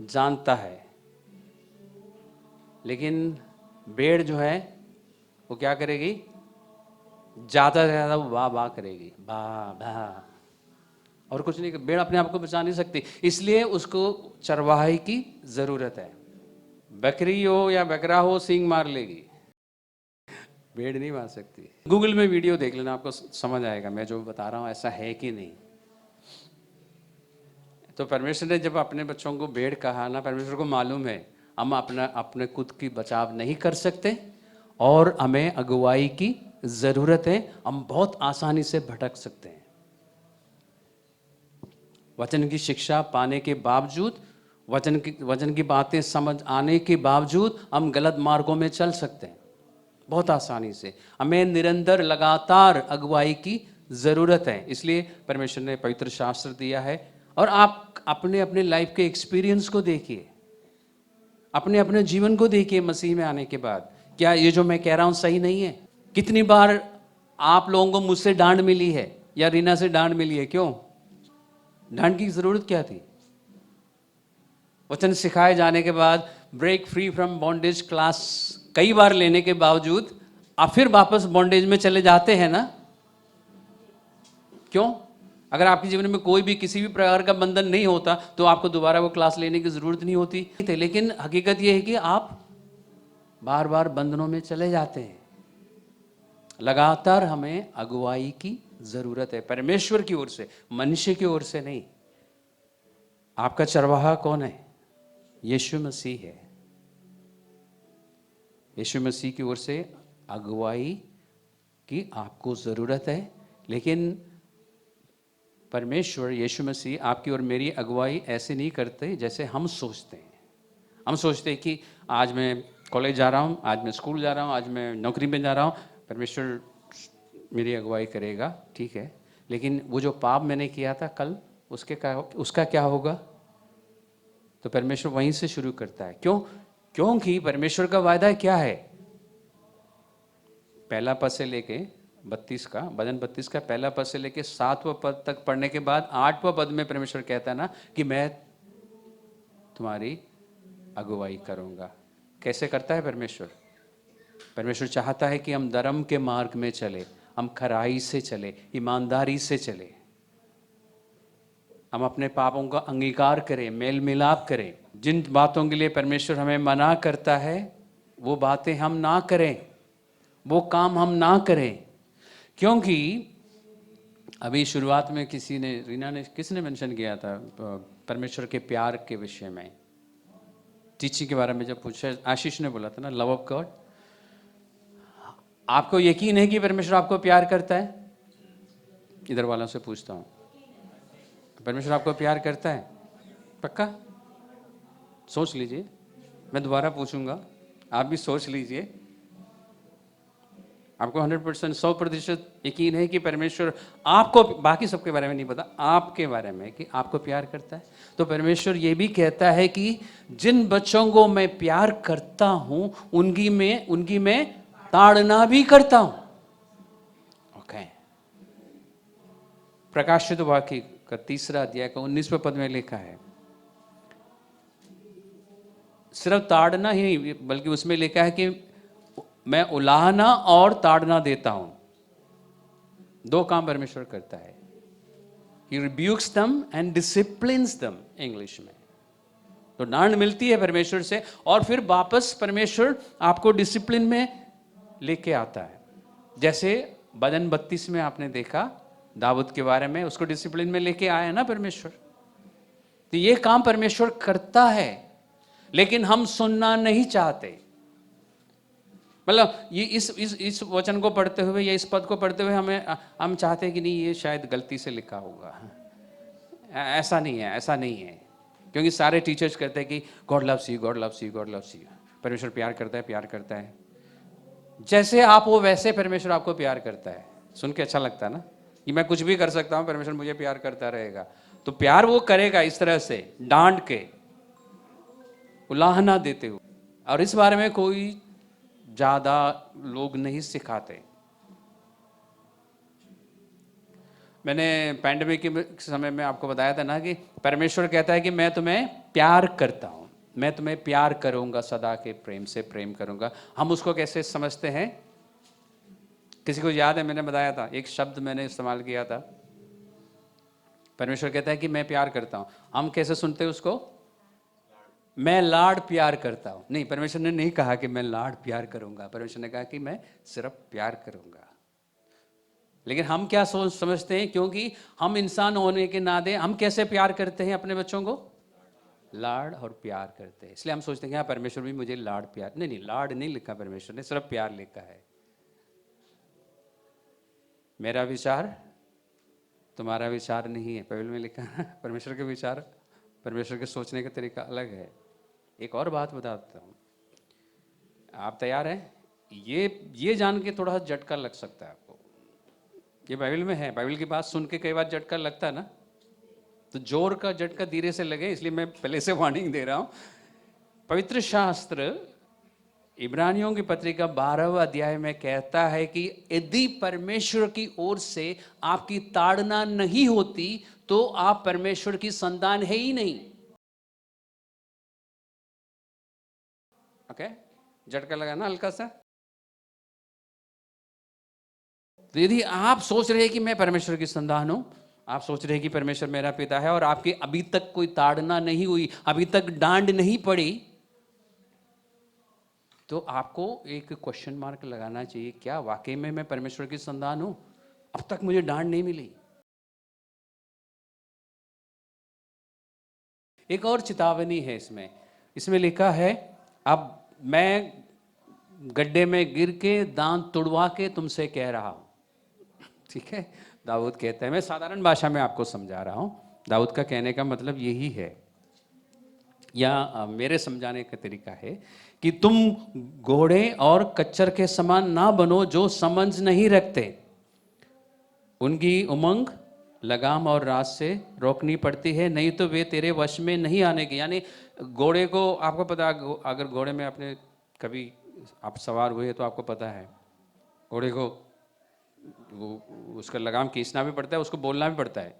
Speaker 1: जानता है, लेकिन भेड़ जो है वो क्या करेगी? ज्यादा से ज्यादा वो वाह वाह करेगी, वाह वाह, और कुछ नहीं। भेड़ अपने आप को बचा नहीं सकती, इसलिए उसको चरवाहे की जरूरत है। बकरी हो या बकरा हो, सींग मार लेगी, भेड़ नहीं मार सकती। गूगल में वीडियो देख लेना, आपको समझ आएगा मैं जो बता रहा हूं ऐसा है कि नहीं। तो परमेश्वर ने जब अपने बच्चों को भेड़ कहा ना, परमेश्वर को मालूम है हम अपने खुद की बचाव नहीं कर सकते और हमें अगुवाई की जरूरत है, हम बहुत आसानी से भटक सकते हैं। वचन की शिक्षा पाने के बावजूद, वचन की बातें समझ आने के बावजूद हम गलत मार्गों में चल सकते हैं बहुत आसानी से। हमें निरंतर लगातार अगुवाई की जरूरत है, इसलिए परमेश्वर ने पवित्र शास्त्र दिया है। और आप अपने अपने लाइफ के एक्सपीरियंस को देखिए, अपने अपने जीवन को देखिए मसीह में आने के बाद, क्या ये जो मैं कह रहा हूं सही नहीं है? कितनी बार आप लोगों को मुझसे डांट मिली है या रीना से डांट मिली है? क्यों डांट की जरूरत क्या थी? वचन सिखाए जाने के बाद break free from bondage class कई बार लेने के बावजूद आप फिर वापस बॉन्डेज में चले जाते हैं ना। क्यों? अगर आपके जीवन में कोई भी किसी भी प्रकार का बंधन नहीं होता तो आपको दोबारा वो क्लास लेने की जरूरत नहीं होती। लेकिन हकीकत यह है कि आप बार बार बंधनों में चले जाते हैं। लगातार हमें अगुवाई की जरूरत है, परमेश्वर की ओर से, मनुष्य की ओर से नहीं। आपका चरवाहा कौन है? यीशु मसीह है। यीशु मसीह की ओर से अगुवाई की आपको जरूरत है, लेकिन परमेश्वर यीशु मसीह आपकी और मेरी अगुवाई ऐसे नहीं करते जैसे हम सोचते हैं। हम सोचते हैं कि आज मैं कॉलेज जा रहा हूँ, आज मैं स्कूल जा रहा हूँ, आज मैं नौकरी में जा रहा हूँ, परमेश्वर मेरी अगुवाई करेगा, ठीक है। लेकिन वो जो पाप मैंने किया था कल, उसका क्या होगा? तो परमेश्वर वहीं से शुरू करता है। क्यों? क्योंकि परमेश्वर का वायदा क्या है? पहला पद से लेके 32 का, भजन 32 का पहला पद से लेके 7वां पद तक पढ़ने के बाद 8वां पद में परमेश्वर कहता है ना कि मैं तुम्हारी अगुवाई करूंगा। कैसे करता है परमेश्वर? परमेश्वर चाहता है कि हम धर्म के मार्ग में चले, हम खराई से चले, ईमानदारी से चले, हम अपने पापों का अंगीकार करें, मेल मिलाप करें। जिन बातों के लिए परमेश्वर हमें मना करता है वो बातें हम ना करें, वो काम हम ना करें। क्योंकि अभी शुरुआत में रीना ने किसने मेंशन किया था परमेश्वर के प्यार के विषय में, टीचिंग के बारे में जब पूछा, आशीष ने बोला था ना, लव ऑफ गॉड। आपको यकीन है कि परमेश्वर आपको प्यार करता है? इधर वालों से पूछता हूं, परमेश्वर आपको प्यार करता है? पक्का? सोच लीजिए, मैं दोबारा पूछूंगा, आप भी सोच लीजिए। आपको 100%, 100% यकीन है कि परमेश्वर आपको, बाकी सबके बारे में नहीं पता, आपके बारे में कि आपको प्यार करता है? तो परमेश्वर ये भी कहता है कि जिन बच्चों को मैं प्यार करता हूं उनकी मैं ताड़ना भी करता हूं। ओके। प्रकाशित वाक्य का 3 अध्याय का 19वें पद में लिखा है, सिर्फ ताड़ना ही नहीं बल्कि उसमें लिखा है कि मैं उलाहना और ताड़ना देता हूं। 2 काम परमेश्वर करता है। He rebukes them and disciplines them, English में। तो डांट मिलती है परमेश्वर से और फिर वापस परमेश्वर आपको डिसिप्लिन में लेके आता है। जैसे भजन 32 में आपने देखा दाऊद के बारे में, उसको डिसिप्लिन में लेके आया ना परमेश्वर। तो ये काम परमेश्वर करता है, लेकिन हम सुनना नहीं चाहते। मतलब ये इस वचन को पढ़ते हुए या इस पद को पढ़ते हुए हम चाहते हैं कि नहीं, ये शायद गलती से लिखा होगा। ऐसा नहीं है, ऐसा नहीं है। क्योंकि सारे टीचर्स कहते हैं कि God loves you, God loves you, God loves you. परमेश्वर प्यार करता है, प्यार करता है। जैसे आप हो वैसे परमेश्वर आपको प्यार करता है। सुन के अच्छा लगता है ना कि मैं कुछ भी कर सकता हूं, परमेश्वर मुझे प्यार करता रहेगा। तो प्यार वो करेगा इस तरह से, डांट के, उलाहना देते हुए। और इस बारे में कोई ज्यादा लोग नहीं सिखाते। मैंने पैंडेमिक के समय में आपको बताया था ना कि परमेश्वर कहता है कि मैं तुम्हें प्यार करता हूं, मैं तुम्हें प्यार करूंगा, सदा के प्रेम से प्रेम करूंगा। हम उसको कैसे समझते हैं? किसी को याद है? मैंने बताया था, एक शब्द मैंने इस्तेमाल किया था। परमेश्वर कहता है कि मैं प्यार करता हूं, हम कैसे सुनते हैं उसको? मैं लाड प्यार करता हूं। नहीं, परमेश्वर ने नहीं कहा कि मैं लाड प्यार करूंगा, परमेश्वर ने कहा कि मैं सिर्फ प्यार करूंगा। लेकिन हम क्या समझते हैं? क्योंकि हम इंसान होने के नाते हम कैसे प्यार करते हैं अपने बच्चों को? लाड और प्यार करते हैं। इसलिए हम सोचते हैं कि हाँ, परमेश्वर भी मुझे लाड प्यार। नहीं नहीं, लाड नहीं लिखा परमेश्वर ने, सिर्फ प्यार लिखा है। मेरा विचार तुम्हारा विचार नहीं है, बाइबल में लिखा है। परमेश्वर के विचार, परमेश्वर के सोचने का तरीका अलग है। एक और बात बताता हूँ, आप तैयार हैं? ये जान के थोड़ा झटका लग सकता है आपको। ये बाइबल में है, बाइबल की बात सुन के कई बार झटका लगता है ना, तो जोर का झटका धीरे से लगे, इसलिए मैं पहले से वार्निंग दे रहा हूं। पवित्र शास्त्र इब्रानियों की पत्रिका 12वां अध्याय में कहता है कि यदि परमेश्वर की ओर से आपकी ताड़ना नहीं होती तो आप परमेश्वर की संतान है ही नहीं। ओके, झटका लगा ना हल्का सा? तो यदि आप सोच रहे हैं कि मैं परमेश्वर की संतान हूं, आप सोच रहे हैं कि परमेश्वर मेरा पिता है और आपकी अभी तक कोई ताड़ना नहीं हुई, अभी तक डांट नहीं पड़ी, तो आपको एक क्वेश्चन मार्क लगाना चाहिए, क्या वाकई में मैं परमेश्वर की संतान हूं? अब तक मुझे डांट नहीं मिली। एक और चेतावनी है इसमें लिखा है, अब मैं गड्ढे में गिर के दांत तुड़वा के तुमसे कह रहा हूं। ठीक है, दाऊद कहता है, मैं साधारण भाषा में आपको समझा रहा हूं, दाऊद का कहने का मतलब यही है, या मेरे समझाने का तरीका है कि तुम घोड़े और कच्चर के समान ना बनो जो समझ नहीं रखते। उनकी उमंग लगाम और रात से रोकनी पड़ती है, नहीं तो वे तेरे वश में नहीं आने की। यानी घोड़े को, आपको पता, अगर घोड़े में आपने कभी आप सवार हुए तो आपको पता है, घोड़े को वो उसका लगाम खींचना भी पड़ता है, उसको बोलना भी पड़ता है।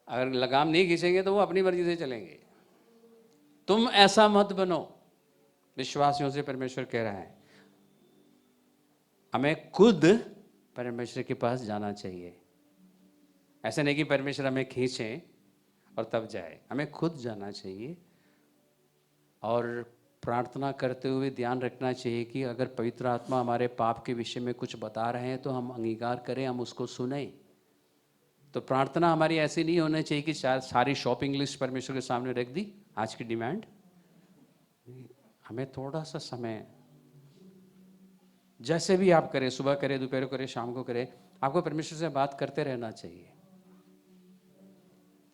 Speaker 1: अगर लगाम नहीं खींचेंगे तो वो अपनी मर्जी से चलेंगे। तुम ऐसा मत बनो, विश्वासियों से परमेश्वर कह रहा है। हमें खुद परमेश्वर के पास जाना चाहिए। ऐसा नहीं कि परमेश्वर हमें खींचे और तब जाए, हमें खुद जाना चाहिए। और प्रार्थना करते हुए ध्यान रखना चाहिए कि अगर पवित्र आत्मा हमारे पाप के विषय में कुछ बता रहे हैं तो हम अंगीकार करें, हम उसको सुने। तो प्रार्थना हमारी ऐसी नहीं होनी चाहिए कि सारी शॉपिंग लिस्ट परमेश्वर के सामने रख दी, आज की डिमांड। हमें थोड़ा सा समय, जैसे भी आप करें, सुबह करें, दोपहर को करें, शाम को करें, आपको परमेश्वर से बात करते रहना चाहिए,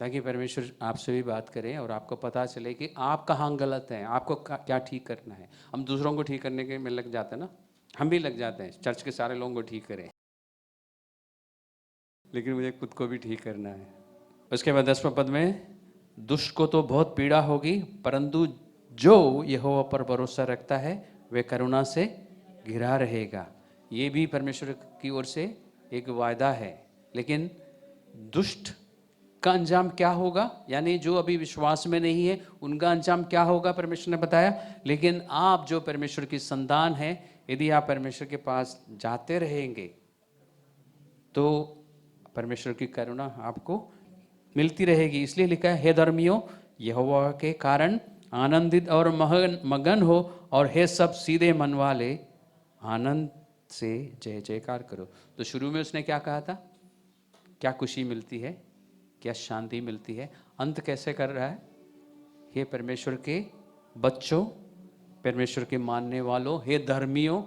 Speaker 1: ताकि परमेश्वर आपसे भी बात करें और आपको पता चले कि आप कहाँ गलत हैं, आपको क्या ठीक करना है। हम दूसरों को ठीक करने के में लग जाते हैं ना, हम भी लग जाते हैं, चर्च के सारे लोगों को ठीक करें, लेकिन मुझे खुद को भी ठीक करना है। उसके बाद 10वें पद में, दुष्ट को तो बहुत पीड़ा होगी, परंतु जो यहोवा पर भरोसा रखता है वे करुणा से घिरा रहेगा। ये भी परमेश्वर की ओर से एक वायदा है। लेकिन दुष्ट का अंजाम क्या होगा, यानी जो अभी विश्वास में नहीं है उनका अंजाम क्या होगा, परमेश्वर ने बताया। लेकिन आप जो परमेश्वर की संतान है, यदि आप परमेश्वर के पास जाते रहेंगे तो परमेश्वर की करुणा आपको मिलती रहेगी। इसलिए लिखा है, हे धर्मियों, यहोवा के कारण आनंदित और मगन हो, और हे सब सीधे मन वाले, आनंद से जय जयकार करो। तो शुरू में उसने क्या कहा था, क्या खुशी मिलती है, क्या शांति मिलती है। अंत कैसे कर रहा है, हे परमेश्वर के बच्चों, परमेश्वर के मानने वालों, हे धर्मियों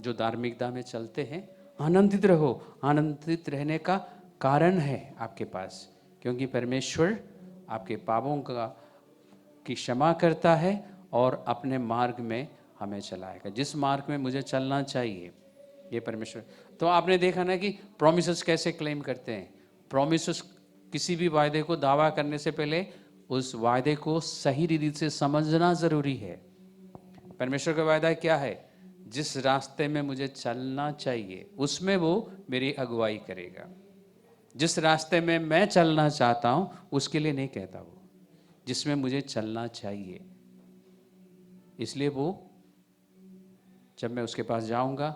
Speaker 1: जो धार्मिकता में चलते हैं, आनंदित रहो। आनंदित रहने का कारण है आपके पास, क्योंकि परमेश्वर आपके पापों की क्षमा करता है और अपने मार्ग में हमें चलाएगा, जिस मार्ग में मुझे चलना चाहिए। ये परमेश्वर, तो आपने देखा ना कि प्रॉमिसेस कैसे क्लेम करते हैं। प्रॉमिसेस, किसी भी वायदे को दावा करने से पहले उस वायदे को सही रीति से समझना जरूरी है। परमेश्वर का वायदा क्या है, जिस रास्ते में मुझे चलना चाहिए उसमें वो मेरी अगुवाई करेगा। जिस रास्ते में मैं चलना चाहता हूं उसके लिए नहीं कहता, वो जिसमें मुझे चलना चाहिए। इसलिए वो, जब मैं उसके पास जाऊंगा,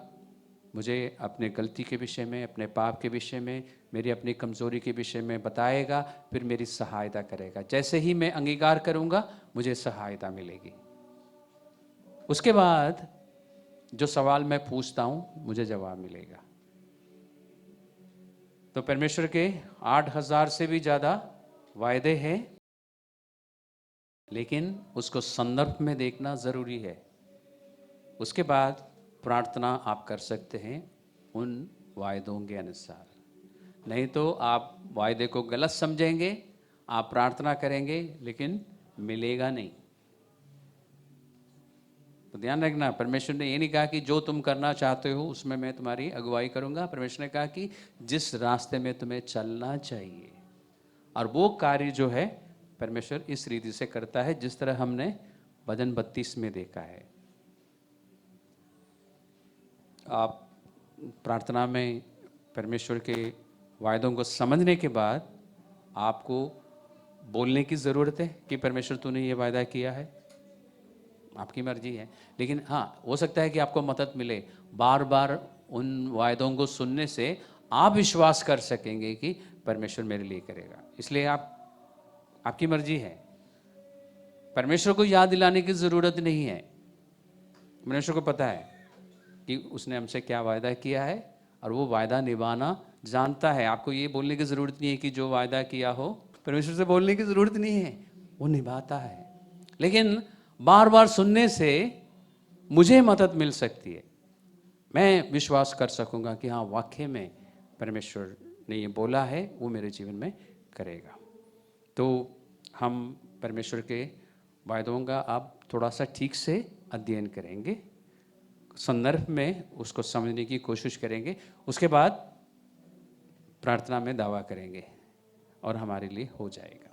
Speaker 1: मुझे अपने गलती के विषय में, अपने पाप के विषय में, मेरी अपनी कमज़ोरी के विषय में बताएगा, फिर मेरी सहायता करेगा। जैसे ही मैं अंगीकार करूंगा मुझे सहायता मिलेगी। उसके बाद जो सवाल मैं पूछता हूं मुझे जवाब मिलेगा। तो परमेश्वर के 8,000 से भी ज़्यादा वायदे हैं, लेकिन उसको संदर्भ में देखना ज़रूरी है। उसके बाद प्रार्थना आप कर सकते हैं उन वायदों के अनुसार, नहीं तो आप वायदे को गलत समझेंगे, आप प्रार्थना करेंगे लेकिन मिलेगा नहीं। तो ध्यान रखना, परमेश्वर ने ये नहीं कहा कि जो तुम करना चाहते हो उसमें मैं तुम्हारी अगुवाई करूंगा। परमेश्वर ने कहा कि जिस रास्ते में तुम्हें चलना चाहिए, और वो कार्य जो है परमेश्वर इस रीति से करता है जिस तरह हमने भजन 32 में देखा है। आप प्रार्थना में परमेश्वर के वायदों को समझने के बाद आपको बोलने की ज़रूरत है कि परमेश्वर तूने ये वायदा किया है, आपकी मर्जी है। लेकिन हाँ, हो सकता है कि आपको मदद मिले, बार बार उन वायदों को सुनने से आप विश्वास कर सकेंगे कि परमेश्वर मेरे लिए करेगा। इसलिए आपकी मर्जी है, परमेश्वर को याद दिलाने की ज़रूरत नहीं है। परमेश्वर को पता है कि उसने हमसे क्या वायदा किया है और वो वायदा निभाना जानता है। आपको ये बोलने की ज़रूरत नहीं है कि जो वायदा किया हो, परमेश्वर से बोलने की ज़रूरत नहीं है, वो निभाता है। लेकिन बार बार सुनने से मुझे मदद मिल सकती है, मैं विश्वास कर सकूंगा कि हाँ, वाकई में परमेश्वर ने ये बोला है, वो मेरे जीवन में करेगा। तो हम परमेश्वर के वायदों का अब थोड़ा सा ठीक से अध्ययन करेंगे, संदर्भ में उसको समझने की कोशिश करेंगे। उसके बाद प्रार्थना में दावा करेंगे और हमारे लिए हो जाएगा।